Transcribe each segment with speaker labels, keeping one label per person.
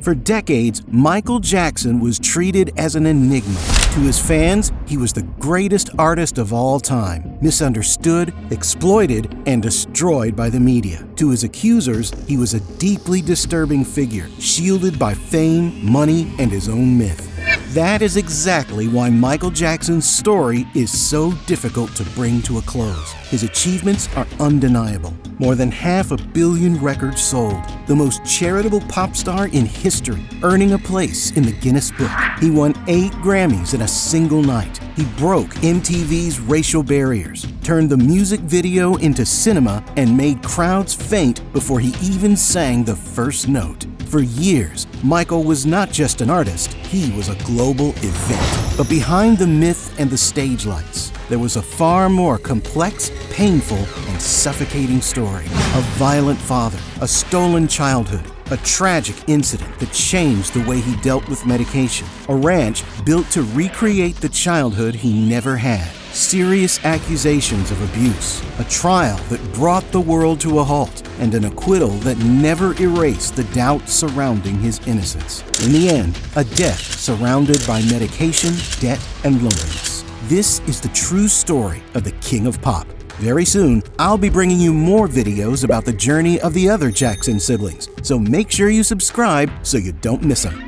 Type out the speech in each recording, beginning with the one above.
Speaker 1: For decades, Michael Jackson was treated as an enigma. To his fans, he was the greatest artist of all time, misunderstood, exploited, and destroyed by the media. To his accusers, he was a deeply disturbing figure, shielded by fame, money, and his own myth. That is exactly why Michael Jackson's story is so difficult to bring to a close. His achievements are undeniable. More than 500 million records sold. The most charitable pop star in history, earning a place in the Guinness Book. He won 8 Grammys in a single night. He broke MTV's racial barriers, turned the music video into cinema, and made crowds faint before he even sang the first note. For years, Michael was not just an artist, he was a global event. But behind the myth and the stage lights, there was a far more complex, painful, and suffocating story. A violent father, a stolen childhood, a tragic incident that changed the way he dealt with medication, a ranch built to recreate the childhood he never had, serious accusations of abuse, a trial that brought the world to a halt, and an acquittal that never erased the doubt surrounding his innocence. In the end, a death surrounded by medication, debt, and loneliness. This is the true story of the King of Pop. Very soon, I'll be bringing you more videos about the journey of the other Jackson siblings, so make sure you subscribe so you don't miss them.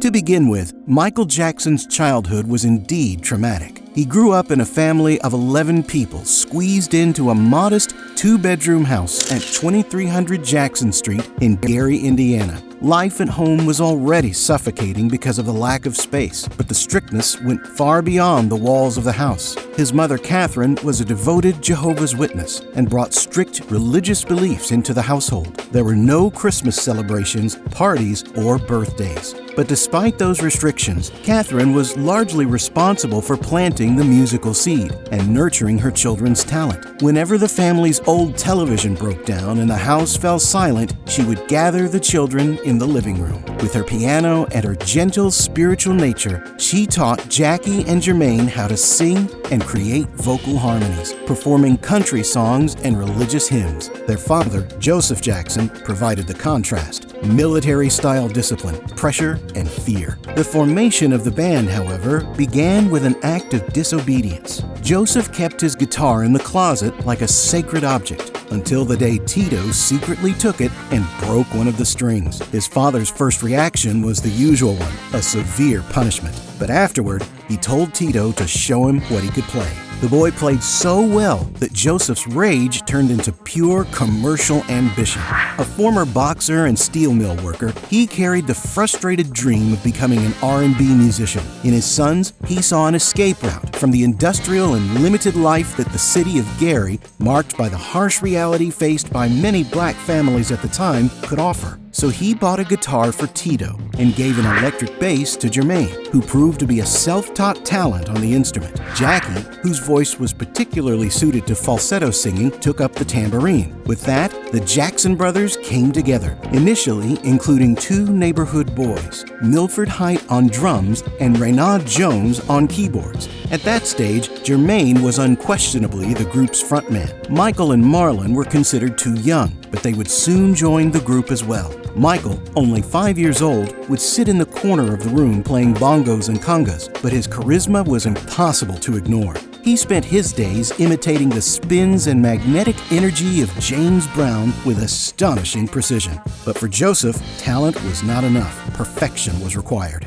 Speaker 1: To begin with, Michael Jackson's childhood was indeed traumatic. He grew up in a family of 11 people squeezed into a modest 2-bedroom house at 2300 Jackson Street in Gary, Indiana. Life at home was already suffocating because of the lack of space, but the strictness went far beyond the walls of the house. His mother, Catherine, was a devoted Jehovah's Witness and brought strict religious beliefs into the household. There were no Christmas celebrations, parties, or birthdays. But despite those restrictions, Catherine was largely responsible for planting the musical seed and nurturing her children's talent. Whenever the family's old television broke down and the house fell silent, she would gather the children in the living room. With her piano and her gentle spiritual nature, she taught Jackie and Jermaine how to sing and create vocal harmonies, performing country songs and religious hymns. Their father, Joseph Jackson, provided the contrast: military-style discipline, pressure, and fear. The formation of the band, however, began with an act of disobedience. Joseph kept his guitar in the closet like a sacred object until the day Tito secretly took it and broke one of the strings. His father's first reaction was the usual one, a severe punishment. But afterward, he told Tito to show him what he could play. The boy played so well that Joseph's rage turned into pure commercial ambition. A former boxer and steel mill worker, he carried the frustrated dream of becoming an R&B musician. In his sons, he saw an escape route from the industrial and limited life that the city of Gary, marked by the harsh reality faced by many black families at the time, could offer. So he bought a guitar for Tito and gave an electric bass to Jermaine, who proved to be a self-taught talent on the instrument. Jackie, whose voice was particularly suited to falsetto singing, took up the tambourine. With that, the Jackson brothers came together, initially including 2 neighborhood boys, Milford Height on drums and Raynaud Jones on keyboards. At that stage, Jermaine was unquestionably the group's frontman. Michael and Marlon were considered too young, but they would soon join the group as well. Michael, only 5 years old, would sit in the corner of the room playing bongos and congas, but his charisma was impossible to ignore. He spent his days imitating the spins and magnetic energy of James Brown with astonishing precision. But for Joseph, talent was not enough. Perfection was required.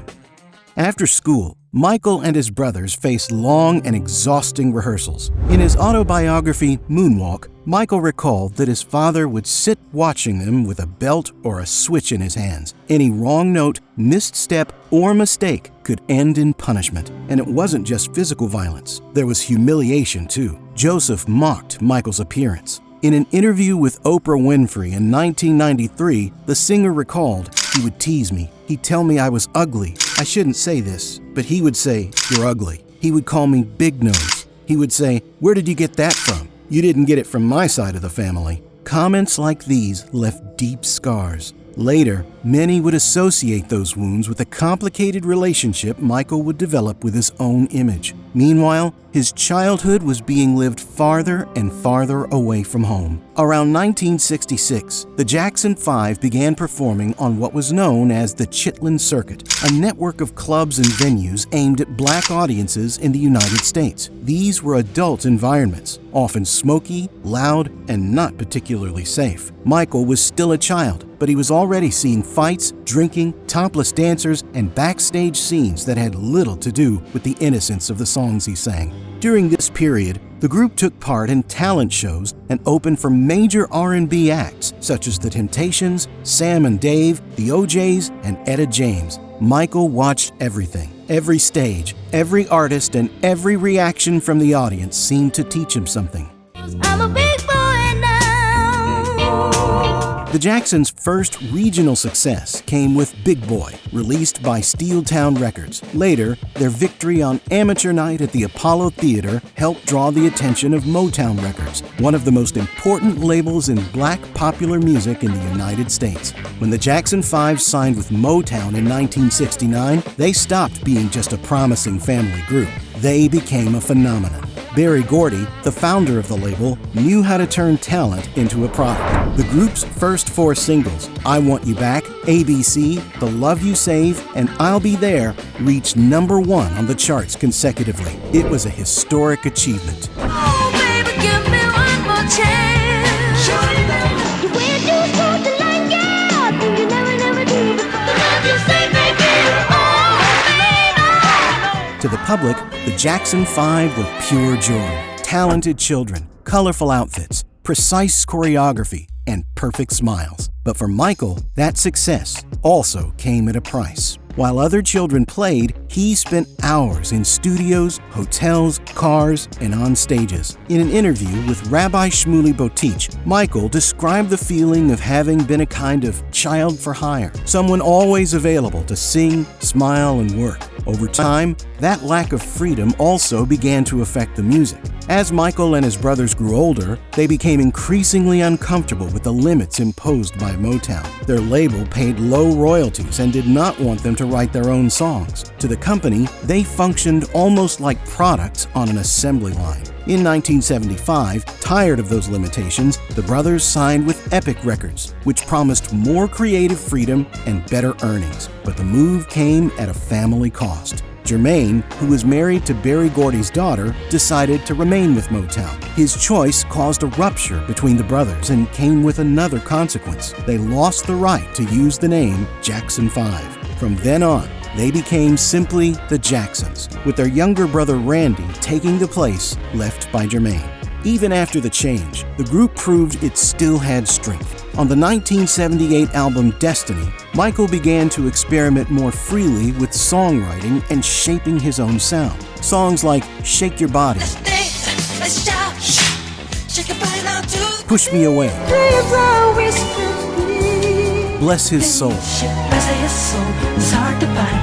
Speaker 1: After school, Michael and his brothers faced long and exhausting rehearsals. In his autobiography, Moonwalk, Michael recalled that his father would sit watching them with a belt or a switch in his hands. Any wrong note, missed step, or mistake could end in punishment. And it wasn't just physical violence. There was humiliation, too. Joseph mocked Michael's appearance. In an interview with Oprah Winfrey in 1993, the singer recalled, "He would tease me. He'd tell me I was ugly. I shouldn't say this, but he would say, 'You're ugly.' He would call me Big Nose. He would say, 'Where did you get that from? You didn't get it from my side of the family.'" Comments like these left deep scars. Later, many would associate those wounds with a complicated relationship Michael would develop with his own image. Meanwhile, his childhood was being lived farther and farther away from home. Around 1966, the Jackson 5 began performing on what was known as the Chitlin Circuit, a network of clubs and venues aimed at black audiences in the United States. These were adult environments, often smoky, loud, and not particularly safe. Michael was still a child, but he was already seeing fights, drinking, topless dancers, and backstage scenes that had little to do with the innocence of the songs he sang. During this period, the group took part in talent shows and opened for major R&B acts such as The Temptations, Sam and Dave, the OJs, and Etta James. Michael watched everything. Every stage, every artist, and every reaction from the audience seemed to teach him something.
Speaker 2: I'm a big boy now.
Speaker 1: The Jacksons' first regional success came with Big Boy, released by Steeltown Records. Later, their victory on Amateur Night at the Apollo Theater helped draw the attention of Motown Records, one of the most important labels in black popular music in the United States. When the Jackson 5 signed with Motown in 1969, they stopped being just a promising family group. They became a phenomenon. Berry Gordy, the founder of the label, knew how to turn talent into a product. The group's first 4 singles, I Want You Back, ABC, The Love You Save, and I'll Be There, reached #1 on the charts consecutively. It was a historic achievement.
Speaker 2: Oh, baby, give me one more chance. The way you do something like that, you never do before. The love you say, baby, oh, baby.
Speaker 1: To the public, the Jackson 5 were pure joy. Talented children, colorful outfits, precise choreography, and perfect smiles. But for Michael, that success also came at a price. While other children played, he spent hours in studios, hotels, cars, and on stages. In an interview with Rabbi Shmuley Botich, Michael described the feeling of having been a kind of child for hire, someone always available to sing, smile, and work. Over time, that lack of freedom also began to affect the music. As Michael and his brothers grew older, they became increasingly uncomfortable with the limits imposed by Motown. Their label paid low royalties and did not want them to write their own songs. To the company, they functioned almost like products on an assembly line. In 1975, tired of those limitations, the brothers signed with Epic Records, which promised more creative freedom and better earnings. But the move came at a family cost. Jermaine, who was married to Berry Gordy's daughter, decided to remain with Motown. His choice caused a rupture between the brothers and came with another consequence. They lost the right to use the name Jackson 5. From then on, they became simply the Jacksons, with their younger brother Randy taking the place left by Jermaine. Even after the change, the group proved it still had strength. On the 1978 album Destiny, Michael began to experiment more freely with songwriting and shaping his own sound. Songs like Shake Your Body,
Speaker 2: Let's shout, shake your body now too.
Speaker 1: Push Me Away,
Speaker 2: Please always be.
Speaker 1: Bless His Soul,
Speaker 2: Bless his soul, it's hard to find.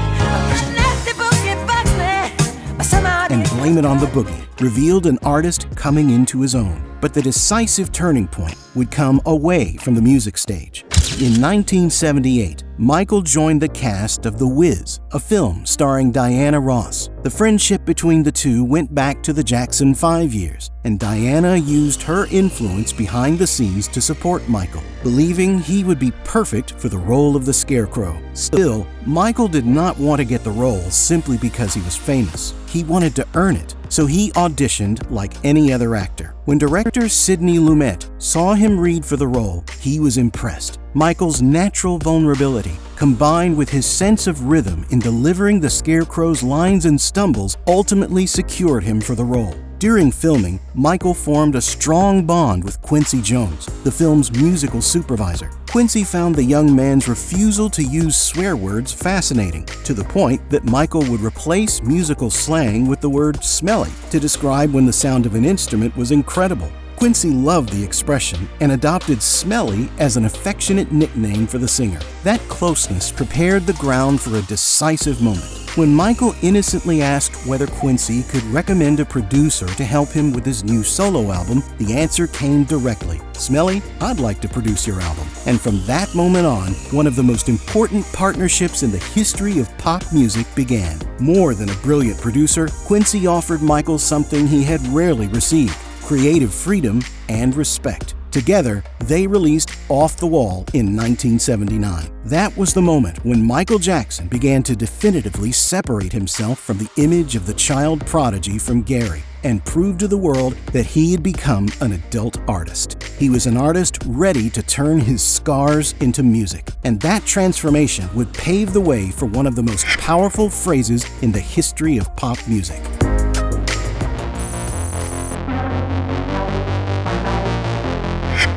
Speaker 2: Let the boogie bug me, somehow
Speaker 1: and Blame It on the Boogie revealed an artist coming into his own. But the decisive turning point would come away from the music stage. In 1978, Michael joined the cast of The Wiz, a film starring Diana Ross. The friendship between the two went back to the Jackson 5 years, and Diana used her influence behind the scenes to support Michael, believing he would be perfect for the role of the Scarecrow. Still, Michael did not want to get the role simply because he was famous. He wanted to earn it, so he auditioned like any other actor. When director Sidney Lumet saw him read for the role, he was impressed. Michael's natural vulnerability, combined with his sense of rhythm in delivering the Scarecrow's lines and stumbles, ultimately secured him for the role. During filming, Michael formed a strong bond with Quincy Jones, the film's musical supervisor. Quincy found the young man's refusal to use swear words fascinating, to the point that Michael would replace musical slang with the word smelly to describe when the sound of an instrument was incredible. Quincy loved the expression and adopted Smelly as an affectionate nickname for the singer. That closeness prepared the ground for a decisive moment. When Michael innocently asked whether Quincy could recommend a producer to help him with his new solo album, the answer came directly. "Smelly, I'd like to produce your album." And from that moment on, one of the most important partnerships in the history of pop music began. More than a brilliant producer, Quincy offered Michael something he had rarely received: creative freedom and respect. Together, they released Off the Wall in 1979. That was the moment when Michael Jackson began to definitively separate himself from the image of the child prodigy from Gary and prove to the world that he had become an adult artist. He was an artist ready to turn his scars into music, and that transformation would pave the way for one of the most powerful phrases in the history of pop music.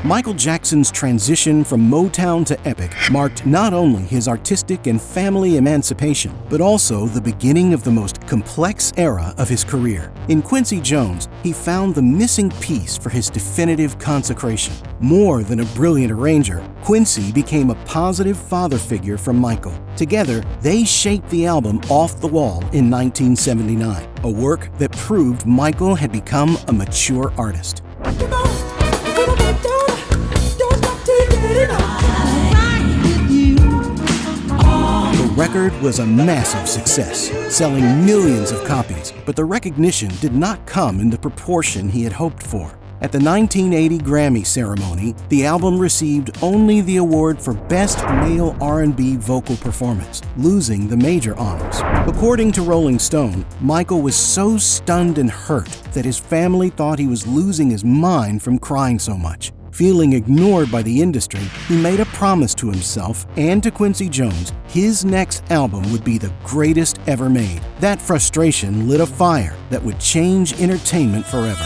Speaker 1: Michael Jackson's transition from Motown to Epic marked not only his artistic and family emancipation, but also the beginning of the most complex era of his career. In Quincy Jones, he found the missing piece for his definitive consecration. More than a brilliant arranger, Quincy became a positive father figure for Michael. Together, they shaped the album Off the Wall in 1979, a work that proved Michael had become a mature artist. The record was a massive success, selling millions of copies, but the recognition did not come in the proportion he had hoped for. At the 1980 Grammy ceremony, the album received only the award for Best Male R&B Vocal Performance, losing the major honors. According to Rolling Stone, Michael was so stunned and hurt that his family thought he was losing his mind from crying so much. Feeling ignored by the industry, he made a promise to himself and to Quincy Jones his next album would be the greatest ever made. That frustration lit a fire that would change entertainment forever.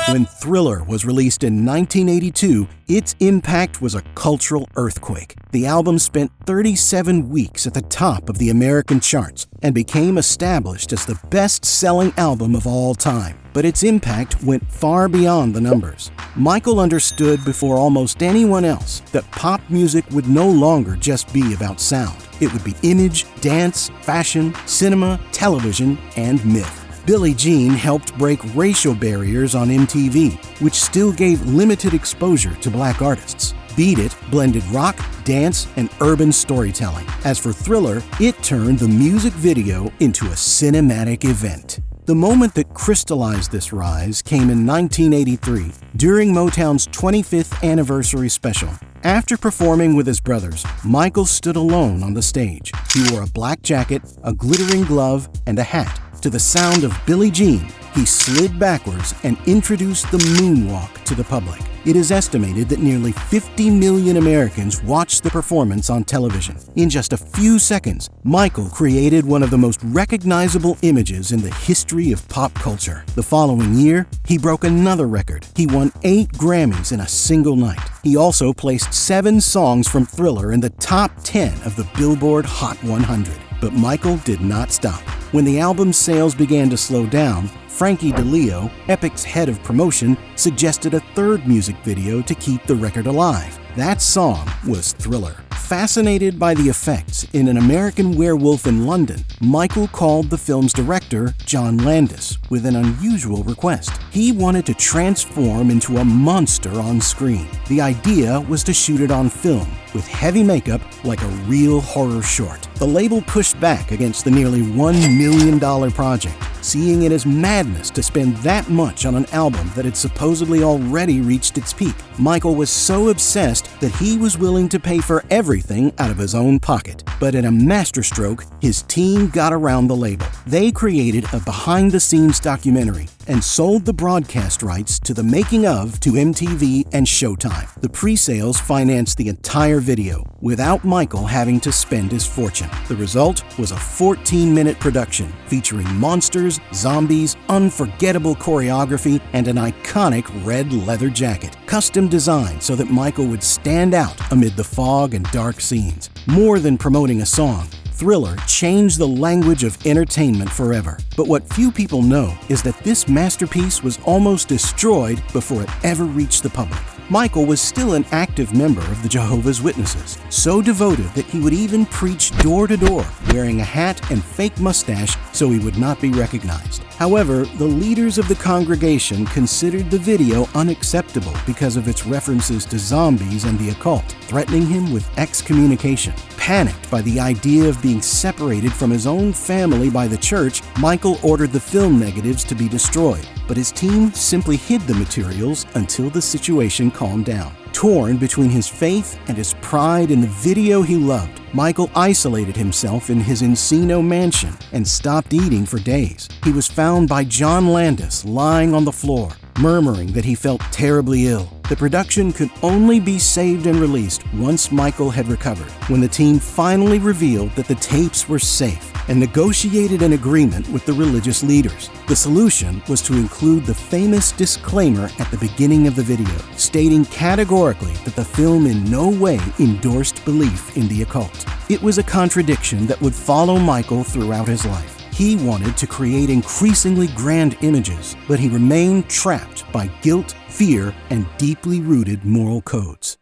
Speaker 1: When Thriller was released in 1982, its impact was a cultural earthquake. The album spent 37 weeks at the top of the American charts and became established as the best-selling album of all time. But its impact went far beyond the numbers. Michael understood before almost anyone else that pop music would no longer just be about sound. It would be image, dance, fashion, cinema, television, and myth. Billie Jean helped break racial barriers on MTV, which still gave limited exposure to black artists. Beat It blended rock, dance, and urban storytelling. As for Thriller, it turned the music video into a cinematic event. The moment that crystallized this rise came in 1983, during Motown's 25th anniversary special. After performing with his brothers, Michael stood alone on the stage. He wore a black jacket, a glittering glove, and a hat. To the sound of Billie Jean, he slid backwards and introduced the moonwalk to the public. It is estimated that nearly 50 million Americans watched the performance on television. In just a few seconds, Michael created one of the most recognizable images in the history of pop culture. The following year, he broke another record. He won 8 Grammys in a single night. He also placed 7 songs from Thriller in the top 10 of the Billboard Hot 100. But Michael did not stop. When the album's sales began to slow down, Frankie DeLeo, Epic's head of promotion, suggested a third music video to keep the record alive. That song was Thriller. Fascinated by the effects in An American Werewolf in London, Michael called the film's director, John Landis, with an unusual request. He wanted to transform into a monster on screen. The idea was to shoot it on film, with heavy makeup like a real horror short. The label pushed back against the nearly $1 million project, seeing it as madness to spend that much on an album that had supposedly already reached its peak. Michael was so obsessed that he was willing to pay for everything out of his own pocket. But in a masterstroke, his team got around the label. They created a behind-the-scenes documentary and sold the broadcast rights to the making of to MTV and Showtime. The pre-sales financed the entire video, without Michael having to spend his fortune. The result was a 14-minute production featuring monsters, zombies, unforgettable choreography, and an iconic red leather jacket, custom designed so that Michael would stand out amid the fog and dark scenes. More than promoting a song, thriller changed the language of entertainment forever. But what few people know is that this masterpiece was almost destroyed before it ever reached the public. Michael was still an active member of the Jehovah's Witnesses, so devoted that he would even preach door to door, wearing a hat and fake mustache so he would not be recognized. However, the leaders of the congregation considered the video unacceptable because of its references to zombies and the occult, threatening him with excommunication. Panicked by the idea of being separated from his own family by the church, Michael ordered the film negatives to be destroyed, but his team simply hid the materials until the situation calmed down. Torn between his faith and his pride in the video he loved, Michael isolated himself in his Encino mansion and stopped eating for days. He was found by John Landis lying on the floor, murmuring that he felt terribly ill. The production could only be saved and released once Michael had recovered, when the team finally revealed that the tapes were safe and negotiated an agreement with the religious leaders. The solution was to include the famous disclaimer at the beginning of the video, stating categorically that the film in no way endorsed belief in the occult. It was a contradiction that would follow Michael throughout his life. He wanted to create increasingly grand images, but he remained trapped by guilt, fear, and deeply rooted moral codes.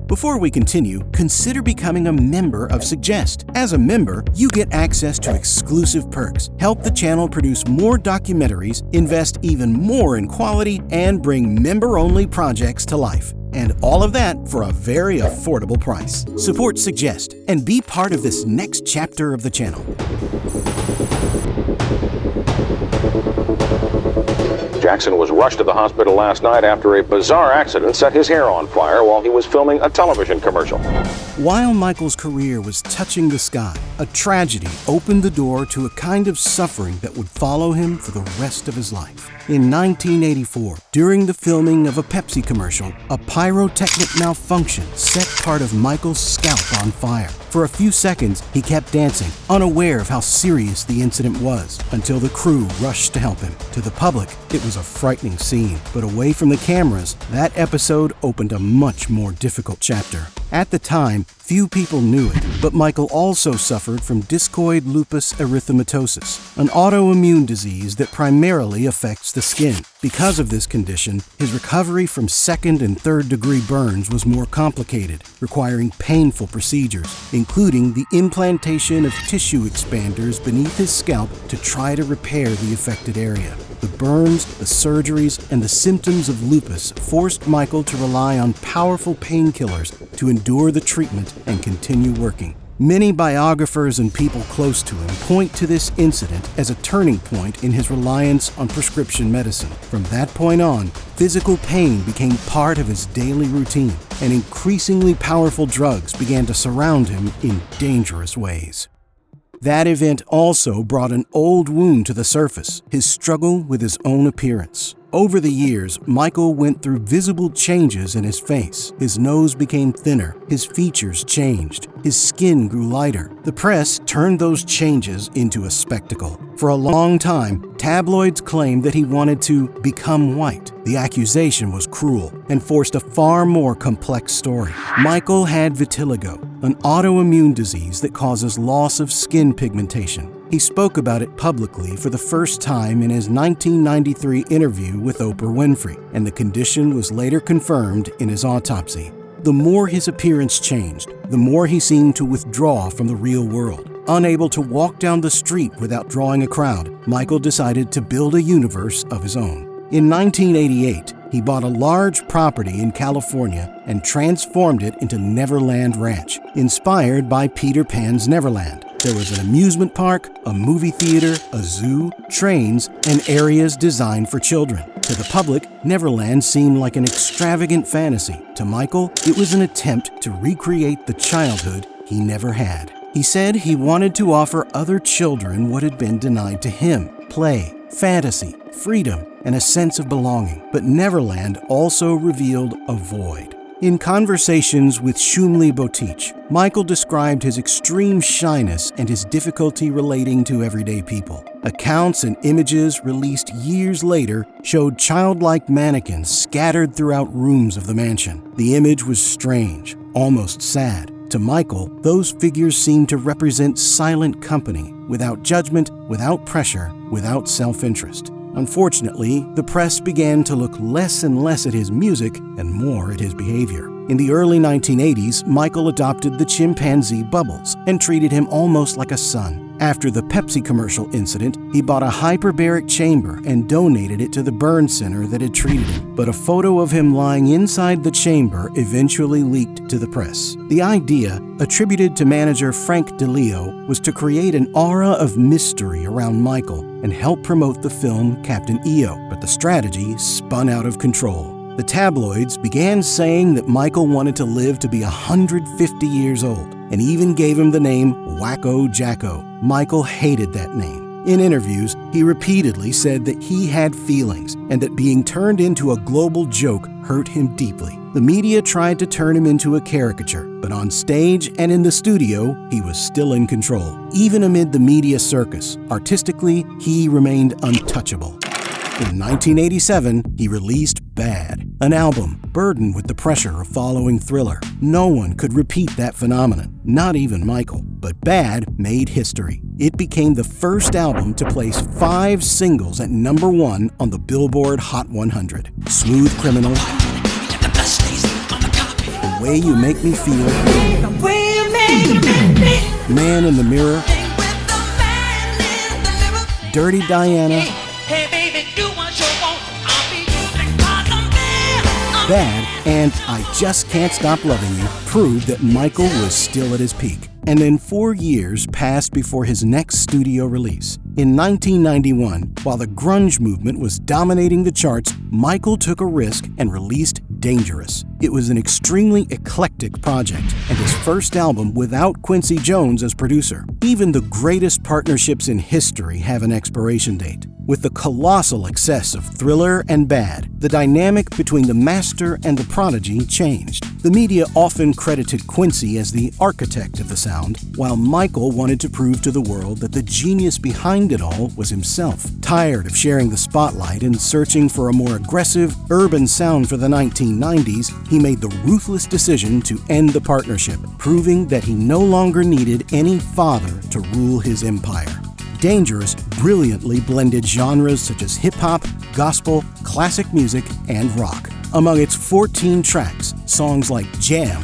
Speaker 1: Before we continue, consider becoming a member of Suggest. As a member, you get access to exclusive perks, help the channel produce more documentaries, invest even more in quality, and bring member-only projects to life. And all of that for a very affordable price. Support Suggest and be part of this next chapter of the channel.
Speaker 3: Jackson was rushed to the hospital last night after a bizarre accident set his hair on fire while he was filming a television commercial.
Speaker 1: While Michael's career was touching the sky, a tragedy opened the door to a kind of suffering that would follow him for the rest of his life. In 1984, during the filming of a Pepsi commercial, a pyrotechnic malfunction set part of Michael's scalp on fire. For a few seconds, he kept dancing, unaware of how serious the incident was, until the crew rushed to help him. To the public, it was a frightening scene, but away from the cameras, that episode opened a much more difficult chapter. At the time, few people knew it, but Michael also suffered from discoid lupus erythematosus, an autoimmune disease that primarily affects the skin. Because of this condition, his recovery from second and third degree burns was more complicated, requiring painful procedures, including the implantation of tissue expanders beneath his scalp to try to repair the affected area. The burns, the surgeries, and the symptoms of lupus forced Michael to rely on powerful painkillers to endure the treatment and continue working. Many biographers and people close to him point to this incident as a turning point in his reliance on prescription medicine. From that point on, physical pain became part of his daily routine, and increasingly powerful drugs began to surround him in dangerous ways. That event also brought an old wound to the surface, his struggle with his own appearance. Over the years, Michael went through visible changes in his face. His nose became thinner, his features changed, his skin grew lighter. The press turned those changes into a spectacle. For a long time, tabloids claimed that he wanted to become white. The accusation was cruel and forced a far more complex story. Michael had vitiligo, an autoimmune disease that causes loss of skin pigmentation. He spoke about it publicly for the first time in his 1993 interview with Oprah Winfrey, and the condition was later confirmed in his autopsy. The more his appearance changed, the more he seemed to withdraw from the real world. Unable to walk down the street without drawing a crowd, Michael decided to build a universe of his own. In 1988, he bought a large property in California and transformed it into Neverland Ranch, inspired by Peter Pan's Neverland. There was an amusement park, a movie theater, a zoo, trains, and areas designed for children. To the public, Neverland seemed like an extravagant fantasy. To Michael, it was an attempt to recreate the childhood he never had. He said he wanted to offer other children what had been denied to him: play, fantasy, freedom, and a sense of belonging. But Neverland also revealed a void. In conversations with Shumli Botich, Michael described his extreme shyness and his difficulty relating to everyday people. Accounts and images released years later showed childlike mannequins scattered throughout rooms of the mansion. The image was strange, almost sad. To Michael, those figures seemed to represent silent company, without judgment, without pressure, without self-interest. Unfortunately, the press began to look less and less at his music and more at his behavior. In the early 1980s, Michael adopted the chimpanzee Bubbles and treated him almost like a son. After the Pepsi commercial incident, he bought a hyperbaric chamber and donated it to the burn center that had treated him. But a photo of him lying inside the chamber eventually leaked to the press. The idea, attributed to manager Frank DeLeo, was to create an aura of mystery around Michael and help promote the film Captain EO, but the strategy spun out of control. The tabloids began saying that Michael wanted to live to be 150 years old, and even gave him the name Wacko Jacko. Michael hated that name. In interviews, he repeatedly said that he had feelings and that being turned into a global joke hurt him deeply. The media tried to turn him into a caricature, but on stage and in the studio, he was still in control. Even amid the media circus, artistically, he remained untouchable. In 1987, he released Bad, an album burdened with the pressure of following Thriller. No one could repeat that phenomenon, not even Michael. But Bad made history. It became the first album to place 5 singles at #1 on the Billboard Hot 100. Smooth Criminal, The Way You Make Me Feel, Man in the Mirror, Dirty Diana, Bad, and I Just Can't Stop Loving You proved that Michael was still at his peak. And then 4 years passed before his next studio release. In 1991, while the grunge movement was dominating the charts, Michael took a risk and released Dangerous. It was an extremely eclectic project, and his first album without Quincy Jones as producer. Even the greatest partnerships in history have an expiration date. With the colossal success of Thriller and Bad, the dynamic between the master and the prodigy changed. The media often credited Quincy as the architect of the sound, while Michael wanted to prove to the world that the genius behind it all was himself. Tired of sharing the spotlight and searching for a more aggressive, urban sound for the 1990s, he made the ruthless decision to end the partnership, proving that he no longer needed any father to rule his empire. Dangerous brilliantly blended genres such as hip-hop, gospel, classic music, and rock. Among its 14 tracks, songs like Jam,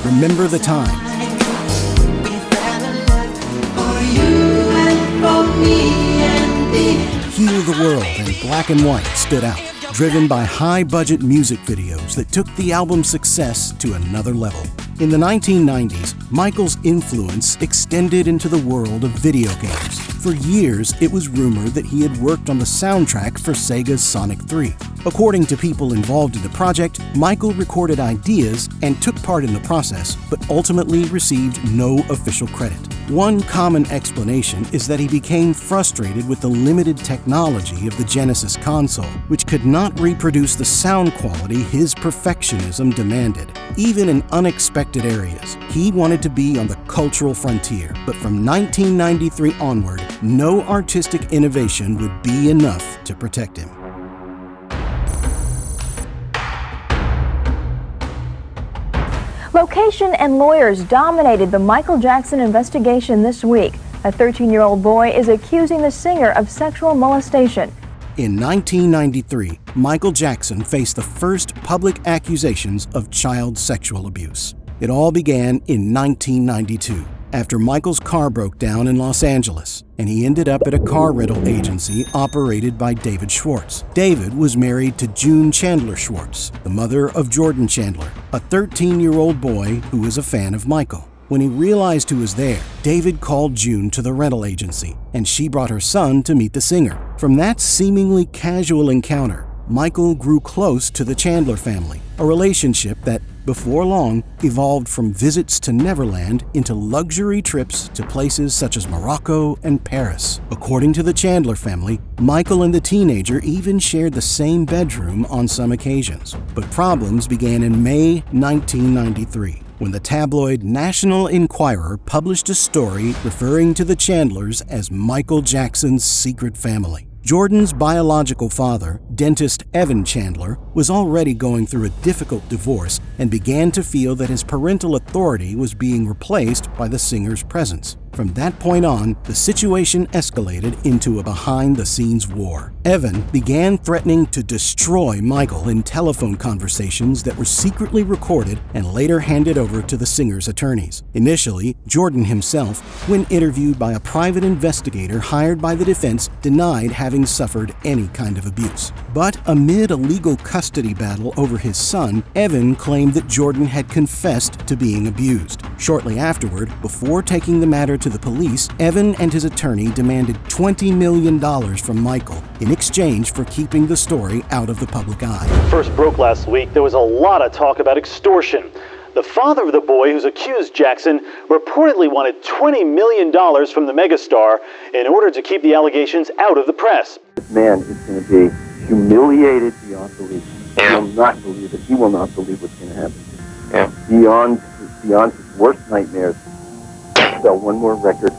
Speaker 1: Remember the Time, Heal the World, and Black and White stood out, driven by high-budget music videos that took the album's success to another level. In the 1990s, Michael's influence extended into the world of video games. For years, it was rumored that he had worked on the soundtrack for Sega's Sonic 3. According to people involved in the project, Michael recorded ideas and took part in the process, but ultimately received no official credit. One common explanation is that he became frustrated with the limited technology of the Genesis console, which could not reproduce the sound quality his perfectionism demanded. Even in unexpected areas, he wanted to be on the cultural frontier, but from 1993 onward, no artistic innovation would be enough to protect him.
Speaker 4: Location and lawyers dominated the Michael Jackson investigation this week. A 13-year-old boy is accusing the singer of sexual molestation.
Speaker 1: In 1993, Michael Jackson faced the first public accusations of child sexual abuse. It all began in 1992, after Michael's car broke down in Los Angeles, and he ended up at a car rental agency operated by David Schwartz. David was married to June Chandler Schwartz, the mother of Jordan Chandler, a 13-year-old boy who was a fan of Michael. When he realized who was there, David called June to the rental agency, and she brought her son to meet the singer. From that seemingly casual encounter, Michael grew close to the Chandler family, a relationship that, before long, evolved from visits to Neverland into luxury trips to places such as Morocco and Paris. According to the Chandler family, Michael and the teenager even shared the same bedroom on some occasions. But problems began in May 1993, when the tabloid National Enquirer published a story referring to the Chandlers as Michael Jackson's secret family. Jordan's biological father, dentist Evan Chandler, was already going through a difficult divorce and began to feel that his parental authority was being replaced by the singer's presence. From that point on, the situation escalated into a behind-the-scenes war. Evan began threatening to destroy Michael in telephone conversations that were secretly recorded and later handed over to the singer's attorneys. Initially, Jordan himself, when interviewed by a private investigator hired by the defense, denied having suffered any kind of abuse. But amid a legal custody battle over his son, Evan claimed that Jordan had confessed to being abused. Shortly afterward, before taking the matter to the police, Evan and his attorney demanded $20 million from Michael in exchange for keeping the story out of the public eye.
Speaker 5: First broke last week, there was a lot of talk about extortion. The father of the boy who's accused Jackson reportedly wanted $20 million from the megastar in order to keep the allegations out of the press.
Speaker 6: This man is going to be humiliated beyond belief. He will not believe it. He will not believe what's going to happen. Beyond his worst nightmares. Sell one more record.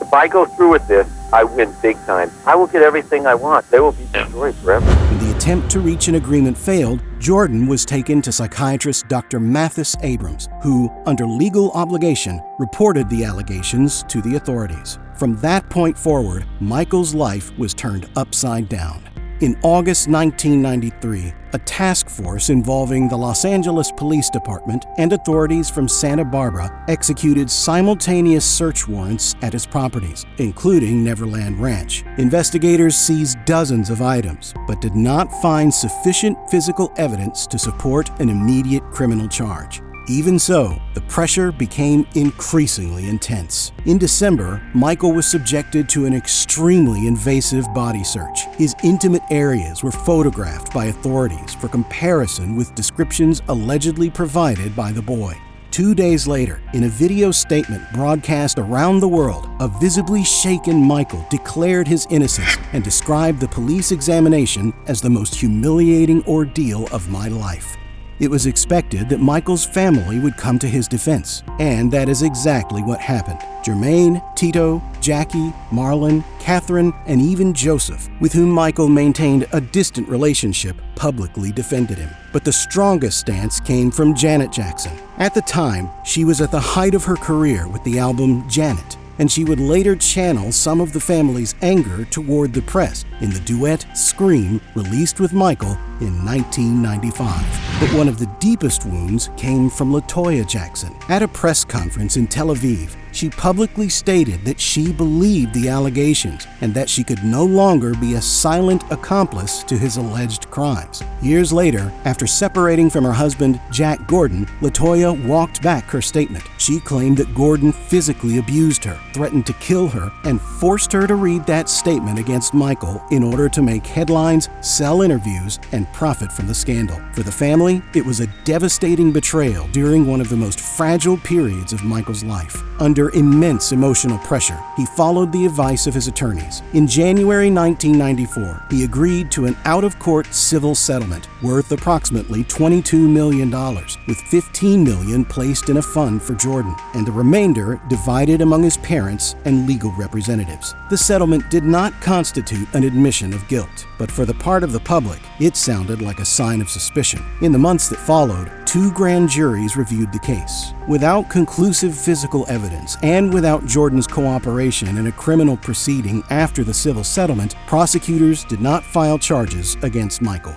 Speaker 6: If I go through with this, I win big time. I will get everything I want. They will be destroyed forever.
Speaker 1: When the attempt to reach an agreement failed, Jordan was taken to psychiatrist Dr. Mathis Abrams, who, under legal obligation, reported the allegations to the authorities. From that point forward, Michael's life was turned upside down. In August 1993, a task force involving the Los Angeles Police Department and authorities from Santa Barbara executed simultaneous search warrants at his properties, including Neverland Ranch. Investigators seized dozens of items, but did not find sufficient physical evidence to support an immediate criminal charge. Even so, the pressure became increasingly intense. In December, Michael was subjected to an extremely invasive body search. His intimate areas were photographed by authorities for comparison with descriptions allegedly provided by the boy. 2 days later, in a video statement broadcast around the world, a visibly shaken Michael declared his innocence and described the police examination as the most humiliating ordeal of my life. It was expected that Michael's family would come to his defense, and that is exactly what happened. Jermaine, Tito, Jackie, Marlon, Catherine, and even Joseph, with whom Michael maintained a distant relationship, publicly defended him. But the strongest stance came from Janet Jackson. At the time, she was at the height of her career with the album Janet, and she would later channel some of the family's anger toward the press in the duet Scream, released with Michael in 1995. But one of the deepest wounds came from LaToya Jackson. At a press conference in Tel Aviv, she publicly stated that she believed the allegations and that she could no longer be a silent accomplice to his alleged crimes. Years later, after separating from her husband, Jack Gordon, LaToya walked back her statement. She claimed that Gordon physically abused her, threatened to kill her, and forced her to read that statement against Michael in order to make headlines, sell interviews, and profit from the scandal. For the family, it was a devastating betrayal during one of the most fragile periods of Michael's life. Under immense emotional pressure, he followed the advice of his attorneys. In January 1994, he agreed to an out-of-court civil settlement worth approximately $22 million, with $15 million placed in a fund for Jordan, and the remainder divided among his parents and legal representatives. The settlement did not constitute an admission of guilt, but for the part of the public, it sounded like a sign of suspicion. In the months that followed, 2 grand juries reviewed the case. Without conclusive physical evidence and without Jordan's cooperation in a criminal proceeding after the civil settlement, prosecutors did not file charges against Michael.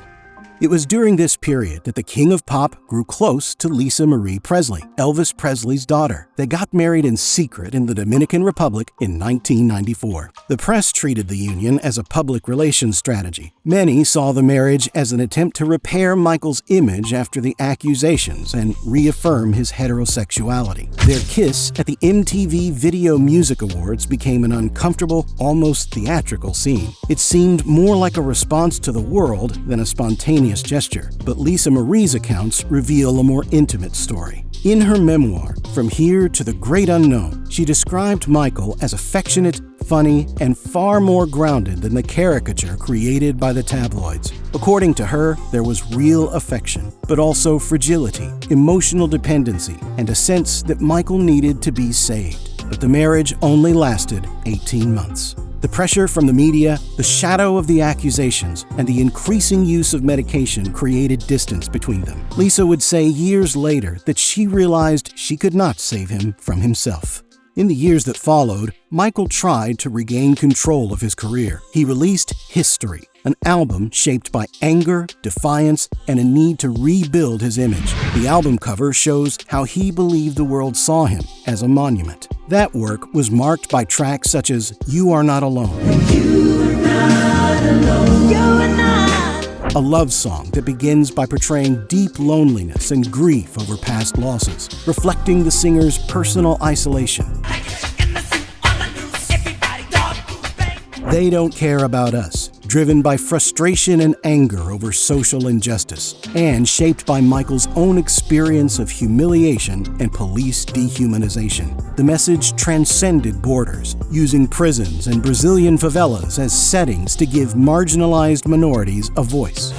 Speaker 1: It was during this period that the king of pop grew close to Lisa Marie Presley, Elvis Presley's daughter. They got married in secret in the Dominican Republic in 1994. The press treated the union as a public relations strategy. Many saw the marriage as an attempt to repair Michael's image after the accusations and reaffirm his heterosexuality. Their kiss at the MTV Video Music Awards became an uncomfortable, almost theatrical scene. It seemed more like a response to the world than a spontaneous gesture, but Lisa Marie's accounts reveal a more intimate story. In her memoir, From Here to the Great Unknown, she described Michael as affectionate, funny, and far more grounded than the caricature created by the tabloids. According to her, there was real affection, but also fragility, emotional dependency, and a sense that Michael needed to be saved. But the marriage only lasted 18 months. The pressure from the media, the shadow of the accusations, and the increasing use of medication created distance between them. Lisa would say years later that she realized she could not save him from himself. In the years that followed, Michael tried to regain control of his career. He released History, an album shaped by anger, defiance, and a need to rebuild his image. The album cover shows how he believed the world saw him, as a monument. That work was marked by tracks such as You Are Not Alone, a love song that begins by portraying deep loneliness and grief over past losses, reflecting the singer's personal isolation. They Don't Care About Us, driven by frustration and anger over social injustice, and shaped by Michael's own experience of humiliation and police dehumanization. The message transcended borders, using prisons and Brazilian favelas as settings to give marginalized minorities a voice.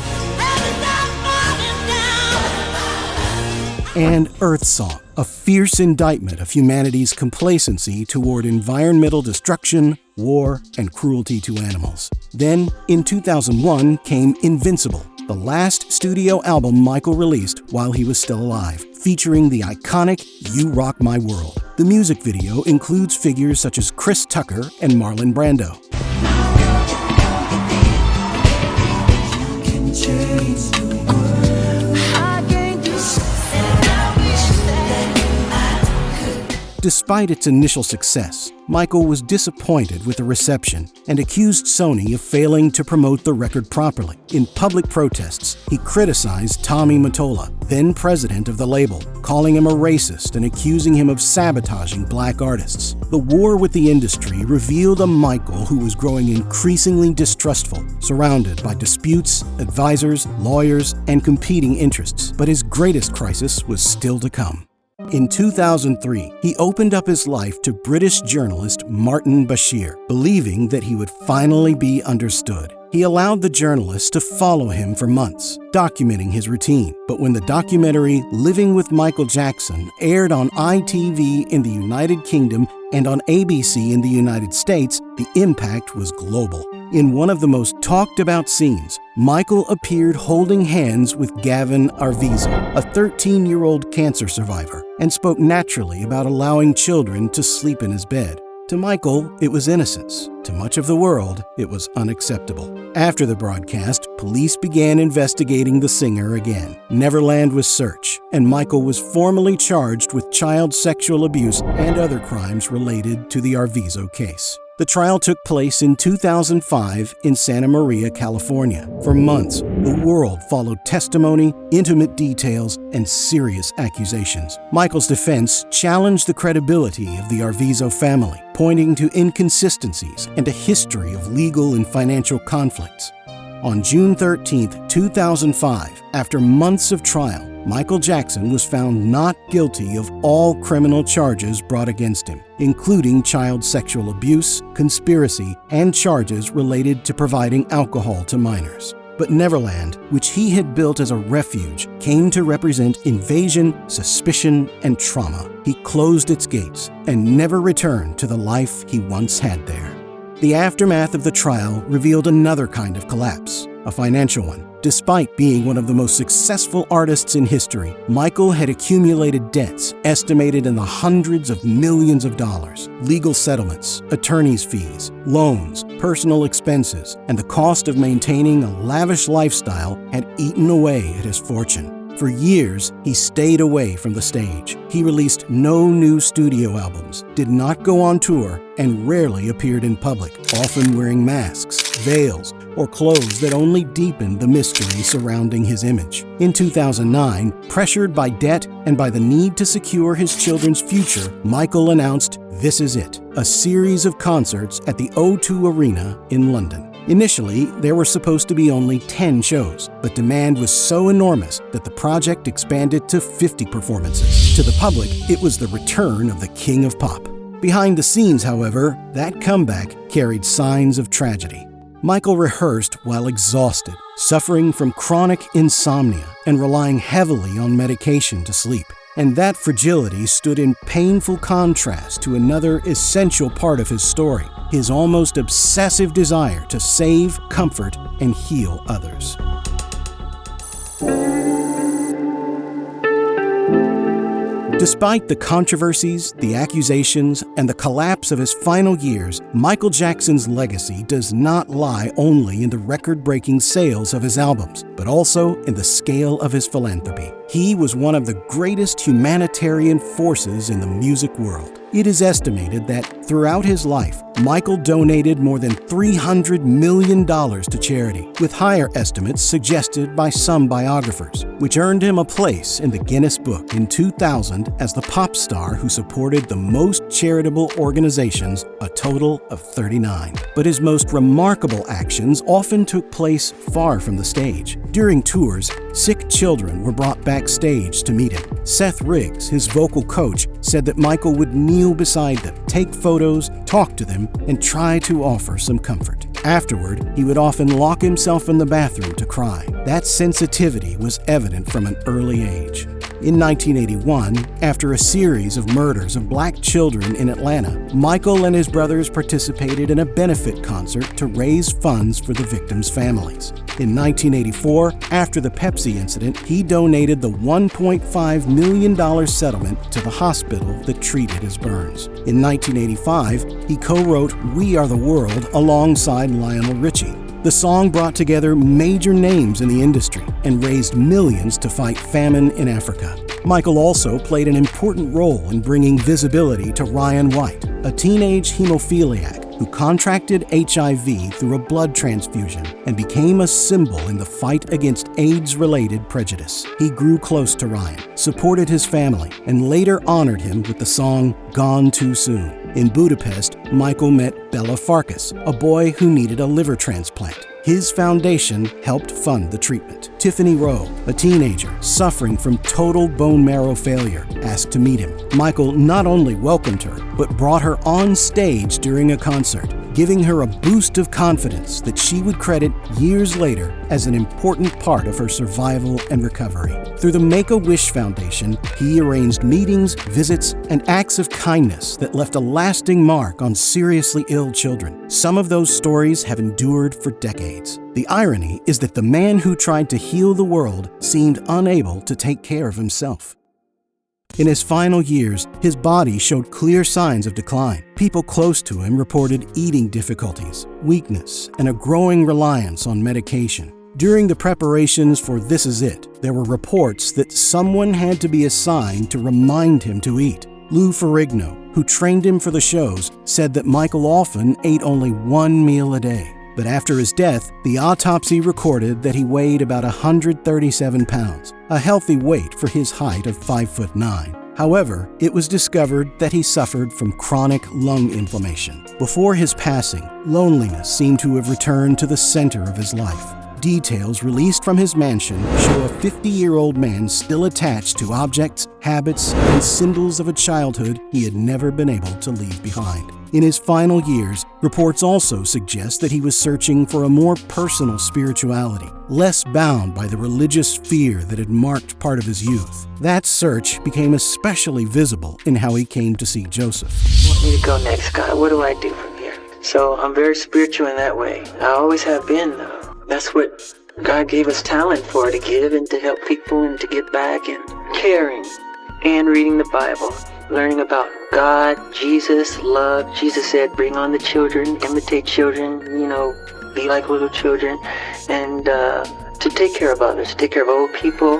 Speaker 1: And Earth Song, a fierce indictment of humanity's complacency toward environmental destruction, war, and cruelty to animals. Then, in 2001, came Invincible, the last studio album Michael released while he was still alive, featuring the iconic You Rock My World. The music video includes figures such as Chris Tucker and Marlon Brando. Despite its initial success, Michael was disappointed with the reception and accused Sony of failing to promote the record properly. In public protests, he criticized Tommy Mottola, then president of the label, calling him a racist and accusing him of sabotaging black artists. The war with the industry revealed a Michael who was growing increasingly distrustful, surrounded by disputes, advisors, lawyers, and competing interests. But his greatest crisis was still to come. In 2003, he opened up his life to British journalist Martin Bashir, believing that he would finally be understood. He allowed the journalist to follow him for months, documenting his routine. But when the documentary Living with Michael Jackson aired on ITV in the United Kingdom and on ABC in the United States, the impact was global. In one of the most talked about scenes, Michael appeared holding hands with Gavin Arvizo, a 13-year-old cancer survivor, and spoke naturally about allowing children to sleep in his bed. To Michael, it was innocence. To much of the world, it was unacceptable. After the broadcast, police began investigating the singer again. Neverland was searched, and Michael was formally charged with child sexual abuse and other crimes related to the Arvizo case. The trial took place in 2005 in Santa Maria, California. For months, the world followed testimony, intimate details, and serious accusations. Michael's defense challenged the credibility of the Arvizo family, pointing to inconsistencies and a history of legal and financial conflicts. On June 13, 2005, after months of trial, Michael Jackson was found not guilty of all criminal charges brought against him, including child sexual abuse, conspiracy, and charges related to providing alcohol to minors. But Neverland, which he had built as a refuge, came to represent invasion, suspicion, and trauma. He closed its gates and never returned to the life he once had there. The aftermath of the trial revealed another kind of collapse, a financial one. Despite being one of the most successful artists in history, Michael had accumulated debts estimated in the hundreds of millions of dollars. Legal settlements, attorney's fees, loans, personal expenses, and the cost of maintaining a lavish lifestyle had eaten away at his fortune. For years, he stayed away from the stage. He released no new studio albums, did not go on tour, and rarely appeared in public, often wearing masks, veils, or clothes that only deepened the mystery surrounding his image. In 2009, pressured by debt and by the need to secure his children's future, Michael announced This Is It, a series of concerts at the O2 Arena in London. Initially, there were supposed to be only 10 shows, but demand was so enormous that the project expanded to 50 performances. To the public, it was the return of the King of Pop. Behind the scenes, however, that comeback carried signs of tragedy. Michael rehearsed while exhausted, suffering from chronic insomnia and relying heavily on medication to sleep. And that fragility stood in painful contrast to another essential part of his story, his almost obsessive desire to save, comfort, and heal others. Despite the controversies, the accusations, and the collapse of his final years, Michael Jackson's legacy does not lie only in the record-breaking sales of his albums, but also in the scale of his philanthropy. He was one of the greatest humanitarian forces in the music world. It is estimated that throughout his life, Michael donated more than $300 million to charity, with higher estimates suggested by some biographers, which earned him a place in the Guinness Book in 2000 as the pop star who supported the most charitable organizations, a total of 39. But his most remarkable actions often took place far from the stage. During tours, sick children were brought backstage to meet him. Seth Riggs, his vocal coach, said that Michael would kneel beside them, take photos, talk to them, and try to offer some comfort. Afterward, he would often lock himself in the bathroom to cry. That sensitivity was evident from an early age. In 1981, after a series of murders of black children in Atlanta, Michael and his brothers participated in a benefit concert to raise funds for the victims' families. In 1984, after the Pepsi incident, he donated the $1.5 million settlement to the hospital that treated his burns. In 1985, he co-wrote We Are the World alongside Lionel Richie. The song brought together major names in the industry and raised millions to fight famine in Africa. Michael also played an important role in bringing visibility to Ryan White, a teenage hemophiliac who contracted HIV through a blood transfusion and became a symbol in the fight against AIDS-related prejudice. He grew close to Ryan, supported his family, and later honored him with the song Gone Too Soon. In Budapest, Michael met Bela Farkas, a boy who needed a liver transplant. His foundation helped fund the treatment. Tiffany Rowe, a teenager suffering from total bone marrow failure, asked to meet him. Michael not only welcomed her, but brought her on stage during a concert, giving her a boost of confidence that she would credit years later as an important part of her survival and recovery. Through the Make-A-Wish Foundation, he arranged meetings, visits, and acts of kindness that left a lasting mark on seriously ill children. Some of those stories have endured for decades. The irony is that the man who tried to heal the world seemed unable to take care of himself. In his final years, his body showed clear signs of decline. People close to him reported eating difficulties, weakness, and a growing reliance on medication. During the preparations for This Is It, there were reports that someone had to be assigned to remind him to eat. Lou Ferrigno, who trained him for the shows, said that Michael often ate only one meal a day. But after his death, the autopsy recorded that he weighed about 137 pounds, a healthy weight for his height of 5'9". However, it was discovered that he suffered from chronic lung inflammation. Before his passing, loneliness seemed to have returned to the center of his life. Details released from his mansion show a 50-year-old man still attached to objects, habits, and symbols of a childhood he had never been able to leave behind. In his final years, reports also suggest that he was searching for a more personal spirituality, less bound by the religious fear that had marked part of his youth. That search became especially visible in how he came to see Joseph.
Speaker 7: Want me to go next, God? What do I do from here? So I'm very spiritual in that way. I always have been, though. That's what God gave us talent for, to give and to help people and to give back, and caring and reading the Bible, learning about God, Jesus, love. Jesus said, bring on the children, imitate children, be like little children, and to take care of others, take care of old people.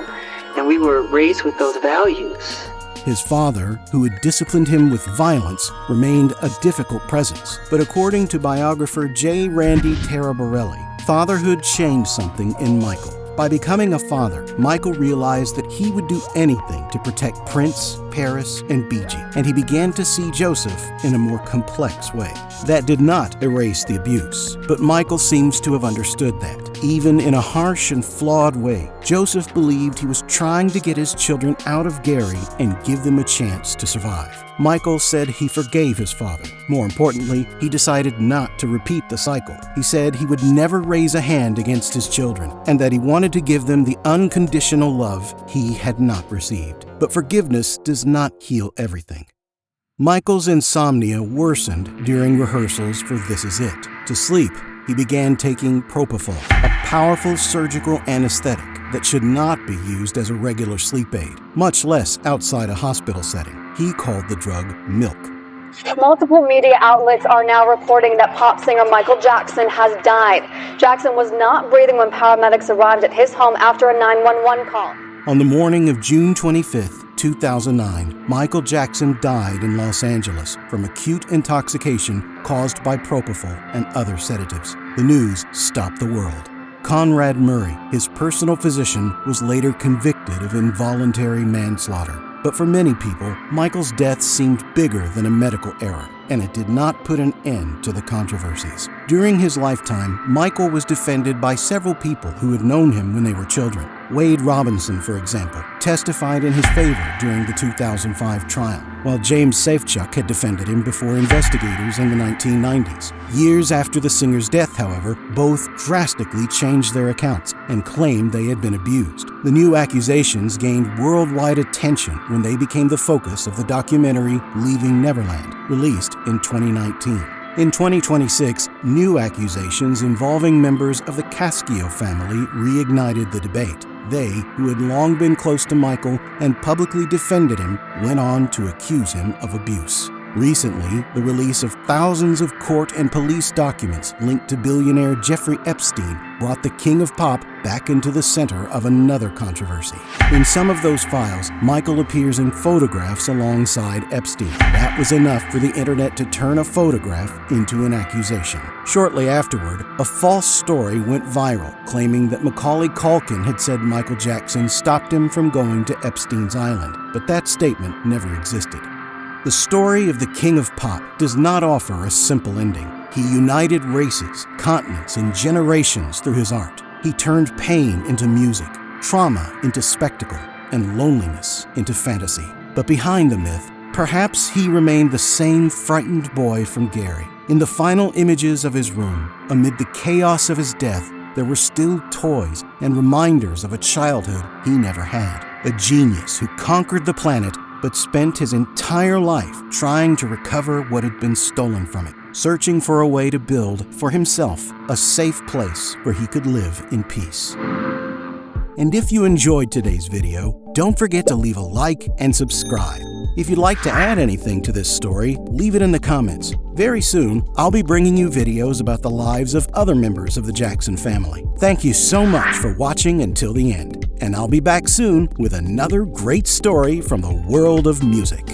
Speaker 7: And we were raised with those values.
Speaker 1: His father, who had disciplined him with violence, remained a difficult presence. But according to biographer J. Randy Taraborelli, fatherhood changed something in Michael. By becoming a father, Michael realized that he would do anything to protect Prince, Paris, and BG, and he began to see Joseph in a more complex way. That did not erase the abuse, but Michael seems to have understood that. Even in a harsh and flawed way, Joseph believed he was trying to get his children out of Gary and give them a chance to survive. Michael said he forgave his father. More importantly, he decided not to repeat the cycle. He said he would never raise a hand against his children and that he wanted to give them the unconditional love he had not received. But forgiveness does not heal everything. Michael's insomnia worsened during rehearsals for This Is It. To sleep, he began taking propofol, a powerful surgical anesthetic that should not be used as a regular sleep aid, much less outside a hospital setting. He called the drug milk.
Speaker 8: Multiple media outlets are now reporting that pop singer Michael Jackson has died. Jackson was not breathing when paramedics arrived at his home after a 911 call.
Speaker 1: On the morning of June 25th, 2009, Michael Jackson died in Los Angeles from acute intoxication caused by propofol and other sedatives. The news stopped the world. Conrad Murray, his personal physician, was later convicted of involuntary manslaughter. But for many people, Michael's death seemed bigger than a medical error, and it did not put an end to the controversies. During his lifetime, Michael was defended by several people who had known him when they were children. Wade Robinson, for example, testified in his favor during the 2005 trial, while James Safechuck had defended him before investigators in the 1990s. Years after the singer's death, however, both drastically changed their accounts and claimed they had been abused. The new accusations gained worldwide attention when they became the focus of the documentary Leaving Neverland, released in 2019. In 2026, new accusations involving members of the Cascio family reignited the debate. They, who had long been close to Michael and publicly defended him, went on to accuse him of abuse. Recently, the release of thousands of court and police documents linked to billionaire Jeffrey Epstein brought the king of pop back into the center of another controversy. In some of those files, Michael appears in photographs alongside Epstein. That was enough for the internet to turn a photograph into an accusation. Shortly afterward, a false story went viral, claiming that Macaulay Culkin had said Michael Jackson stopped him from going to Epstein's Island, but that statement never existed. The story of the King of Pop does not offer a simple ending. He united races, continents, and generations through his art. He turned pain into music, trauma into spectacle, and loneliness into fantasy. But behind the myth, perhaps he remained the same frightened boy from Gary. In the final images of his room, amid the chaos of his death, there were still toys and reminders of a childhood he never had. A genius who conquered the planet but spent his entire life trying to recover what had been stolen from it, searching for a way to build for himself a safe place where he could live in peace. And if you enjoyed today's video, don't forget to leave a like and subscribe. If you'd like to add anything to this story, leave it in the comments. Very soon, I'll be bringing you videos about the lives of other members of the Jackson family. Thank you so much for watching until the end, and I'll be back soon with another great story from the world of music.